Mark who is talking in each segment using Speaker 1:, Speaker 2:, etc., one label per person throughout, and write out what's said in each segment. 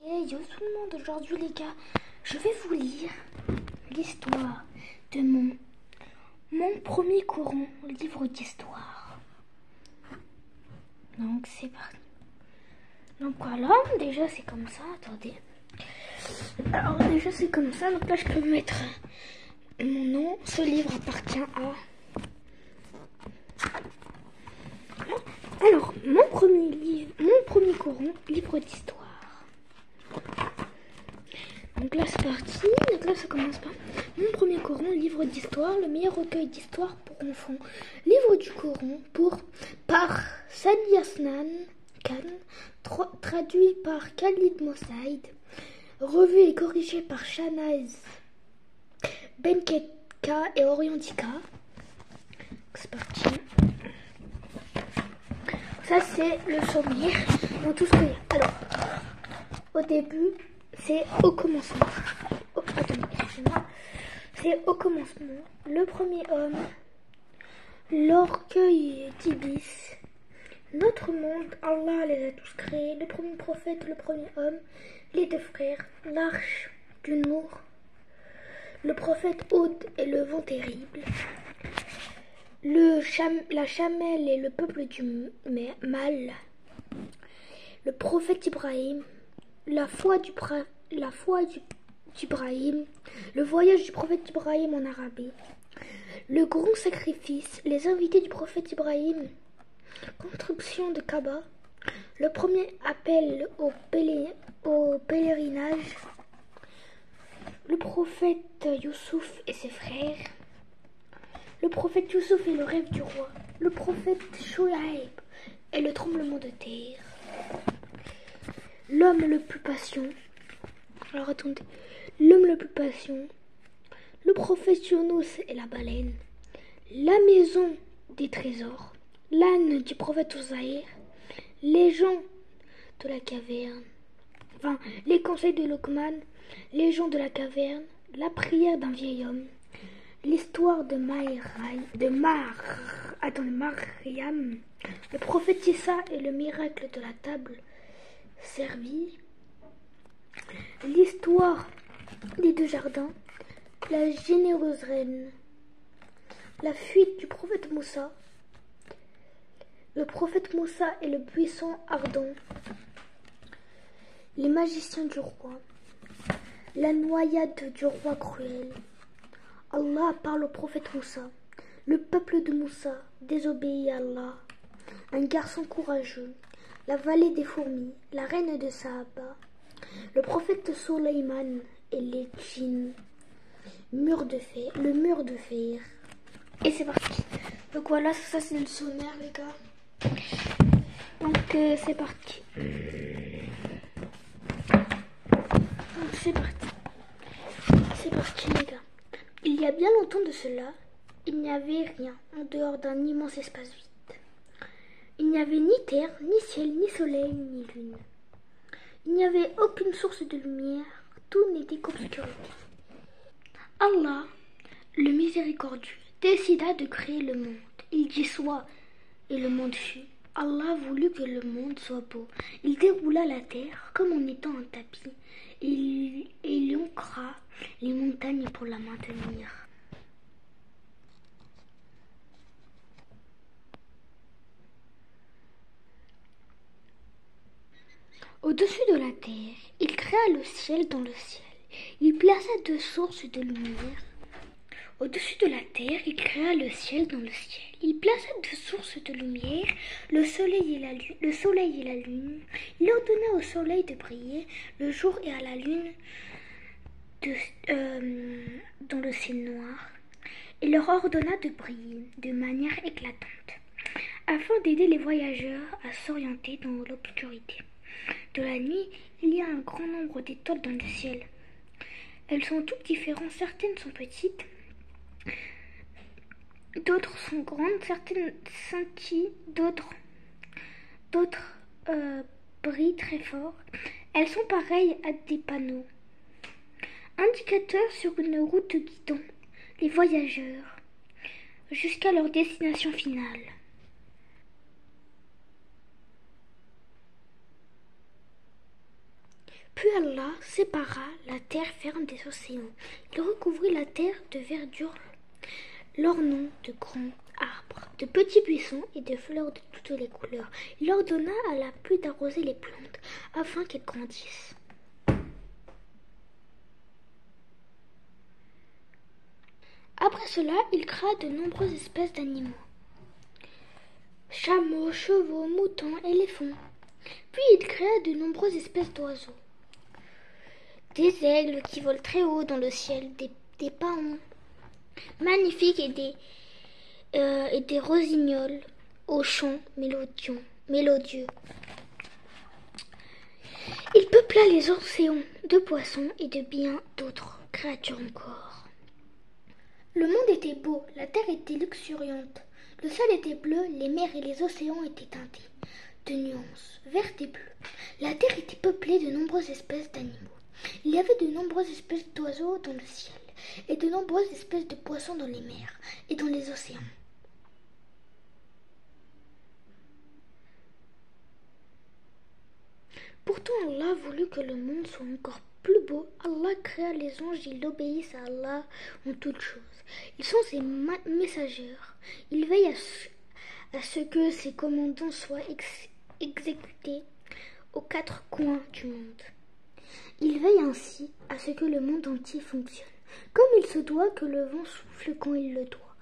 Speaker 1: Hey yo tout le monde, aujourd'hui les gars, je vais vous lire l'histoire de mon premier courant, livre d'histoire. Donc c'est parti. Donc voilà, déjà c'est comme ça, attendez. Alors déjà c'est comme ça, donc là je peux mettre mon nom. Ce livre appartient à... Alors, mon premier courant, livre d'histoire. Donc là c'est parti, donc là ça commence par mon premier Coran, livre d'histoire, le meilleur recueil d'histoire pour enfants. Livre du Coran par Sadi Hassan Khan, traduit par Khalid Mosaïd, revu et corrigé par Shanaz Benketka et Orientica. C'est parti. Ça c'est le sommaire dans tout ce qu'il y a. Alors, au début, c'est au commencement. Attendez, excusez-moi. C'est au commencement. Le premier homme, l'orgueil d'Iblis, notre monde, Allah les a tous créés, le premier prophète, le premier homme, les deux frères, l'arche du Nour, le prophète Hud et le vent terrible, la chamelle et le peuple du mal, le prophète Ibrahim, la foi d'Ibrahim, le voyage du prophète Ibrahim en Arabie, le grand sacrifice, les invités du prophète Ibrahim, construction de Kaaba, le premier appel au pèlerinage, le prophète Youssouf et ses frères, le prophète Youssouf et le rêve du roi, le prophète Chouaïb et le tremblement de terre, l'homme le plus patient. Alors attendez, l'homme le plus patient, le prophète Younous et la baleine, la maison des trésors, l'âne du prophète Ozaïr, les gens de la caverne, enfin les conseils de Lokman, les gens de la caverne, la prière d'un vieil homme, l'histoire de Mariam, le prophète Issa et le miracle de la table servie, l'histoire des deux jardins, la généreuse reine, la fuite du prophète Moussa, le prophète Moussa et le buisson ardent, les magiciens du roi, la noyade du roi cruel. Allah parle au prophète Moussa. Le peuple de Moussa désobéit à Allah. Un garçon courageux, la vallée des fourmis, la reine de Sahaba, le prophète Soleiman et les djinns, le mur de fer. Et c'est parti. Donc voilà, ça c'est le sommaire les gars. Donc c'est parti. Donc c'est parti. C'est parti les gars. Il y a bien longtemps de cela, il n'y avait rien en dehors d'un immense espace vide. Il n'y avait ni terre, ni ciel, ni soleil, ni lune. Il n'y avait aucune source de lumière, tout n'était qu'obscurité. Allah, le miséricordieux, décida de créer le monde. Il dit soit, et le monde fut. Allah voulut que le monde soit beau. Il déroula la terre comme en étant un tapis. Et il ancra les montagnes pour la maintenir. Au-dessus de la terre, il créa le ciel dans le ciel. Il plaça deux sources de lumière. Au-dessus de la terre, il créa le ciel dans le ciel. Il plaça deux sources de lumière, le soleil et la lune. Il ordonna au soleil de briller le jour et à la lune dans le ciel noir. Il leur ordonna de briller de manière éclatante, afin d'aider les voyageurs à s'orienter dans l'obscurité. De la nuit, il y a un grand nombre d'étoiles dans le ciel. Elles sont toutes différentes, certaines sont petites, d'autres sont grandes, certaines scintillent, d'autres brillent très fort. Elles sont pareilles à des panneaux, indicateurs sur une route guidant les voyageurs jusqu'à leur destination finale. Peu Allah sépara la terre ferme des océans. Il recouvrit la terre de verdure, l'ornant de grands arbres, de petits buissons et de fleurs de toutes les couleurs. Il ordonna à la pluie d'arroser les plantes afin qu'elles grandissent. Après cela, il créa de nombreuses espèces d'animaux. Chameaux, chevaux, moutons, éléphants. Puis il créa de nombreuses espèces d'oiseaux. Des aigles qui volent très haut dans le ciel, des paons magnifiques et des rossignols aux chants mélodieux. Il peupla les océans de poissons et de bien d'autres créatures encore. Le monde était beau, la terre était luxuriante, le ciel était bleu, les mers et les océans étaient teintés de nuances vertes et bleues. La terre était peuplée de nombreuses espèces d'animaux. Il y avait de nombreuses espèces d'oiseaux dans le ciel et de nombreuses espèces de poissons dans les mers et dans les océans. Pourtant Allah voulut que le monde soit encore plus beau. Allah créa les anges, ils obéissent à Allah en toutes choses. Ils sont ses messagers. Ils veillent à ce que ses commandements soient exécutés aux quatre coins du monde. Ils veillent ainsi à ce que le monde entier fonctionne, comme il se doit, que le vent souffle quand il le doit,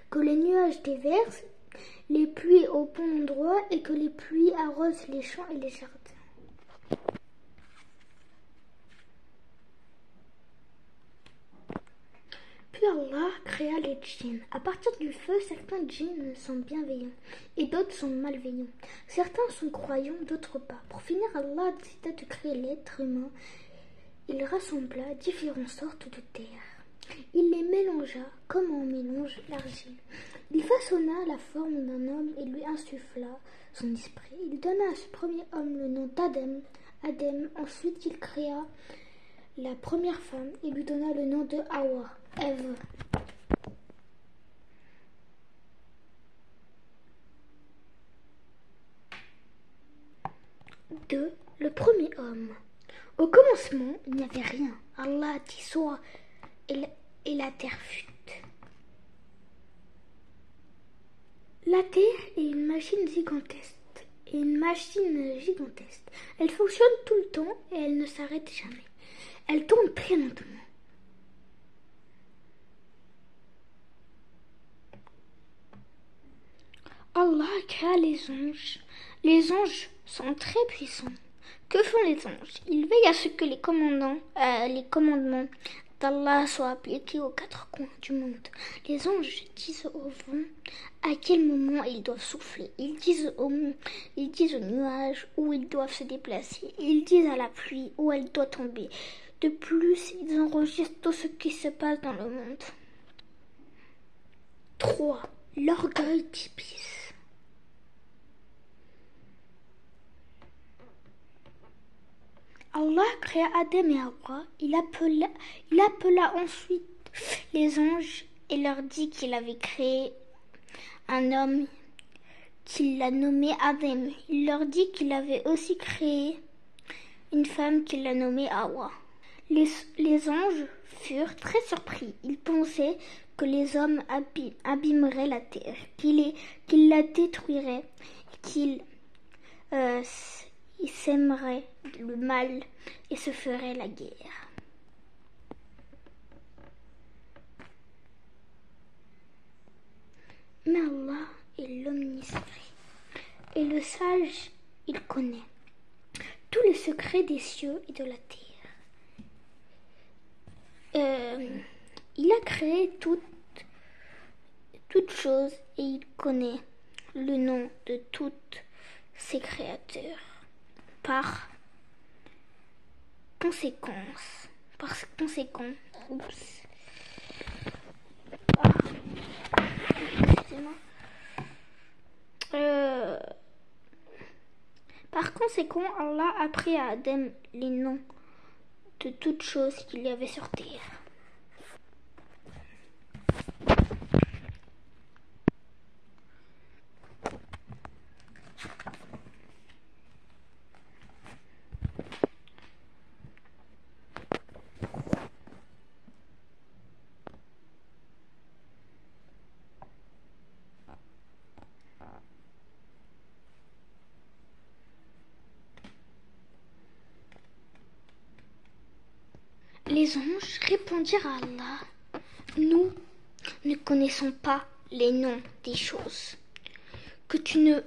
Speaker 1: que les nuages déversent les pluies au bon endroit et que les pluies arrosent les champs et les jardins. Puis Allah créa les djinns. À partir du feu, certains djinns sont bienveillants et d'autres sont malveillants. Certains sont croyants, d'autres pas. Pour finir, Allah décida de créer l'être humain. Il rassembla différentes sortes de terre. Il les mélangea comme on mélange l'argile. Il façonna la forme d'un homme et lui insuffla son esprit. Il donna à ce premier homme le nom d'Adam. Ensuite, il créa la première femme et lui donna le nom de Hawa, Ève. Le premier homme. Au commencement, il n'y avait rien. Allah dit soit et la terre fut. La terre est une machine gigantesque. Elle fonctionne tout le temps et elle ne s'arrête jamais. Elle tourne très lentement. Allah créa les anges. Les anges sont très puissants. Que font les anges? Ils veillent à ce que les commandements d'Allah soient appliqués aux quatre coins du monde. Les anges disent au vent à quel moment ils doivent souffler. Ils disent aux nuages où ils doivent se déplacer. Ils disent à la pluie où elle doit tomber. De plus, ils enregistrent tout ce qui se passe dans le monde. 3. L'orgueil d'Iblis. Allah créa Adam et Hawa. Il appela ensuite les anges et leur dit qu'il avait créé un homme qu'il a nommé Adam. Il leur dit qu'il avait aussi créé une femme qu'il a nommée Hawa. Les anges furent très surpris. Ils pensaient que les hommes abîmeraient la terre, qu'ils la détruiraient, qu'ils s'aimeraient le mal et se feraient la guerre. Mais Allah est l'omniscient et le sage, il connaît tous les secrets des cieux et de la terre. Il a créé toutes choses et il connaît le nom de toutes ses créateurs. Par conséquent, Allah a appris à Adam les noms de toutes choses qu'il y avait sur terre. Les anges répondirent à Allah, nous ne connaissons pas les noms des choses que tu nous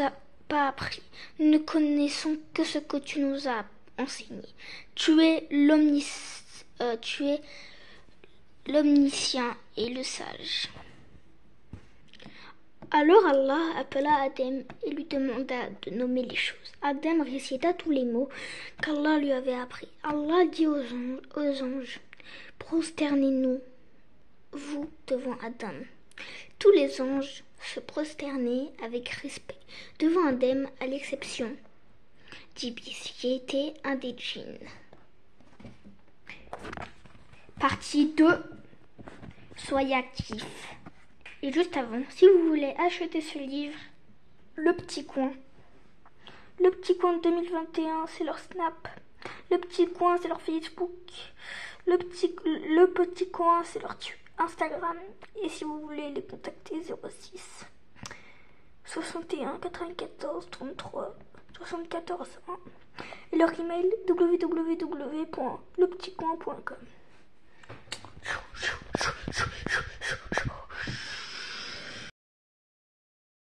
Speaker 1: as pas appris. Nous ne connaissons que ce que tu nous as enseigné. Tu es l'omniscient et le sage. Alors Allah appela Adam et lui demanda de nommer les choses. Adam récita tous les mots qu'Allah lui avait appris. Allah dit aux anges, prosternez-nous, vous, devant Adam. Tous les anges se prosternaient avec respect devant Adam, à l'exception d'Iblis, qui était un des djinns. Partie 2. Soyez actifs. Et juste avant, si vous voulez acheter ce livre, Le Petit Coin. Le Petit Coin 2021, c'est leur Snap. Le Petit Coin, c'est leur Facebook. Le Petit Coin, c'est leur Instagram. Et si vous voulez les contacter, 06 61 94 33 74 1. Et leur email www.lepetitcoin.com.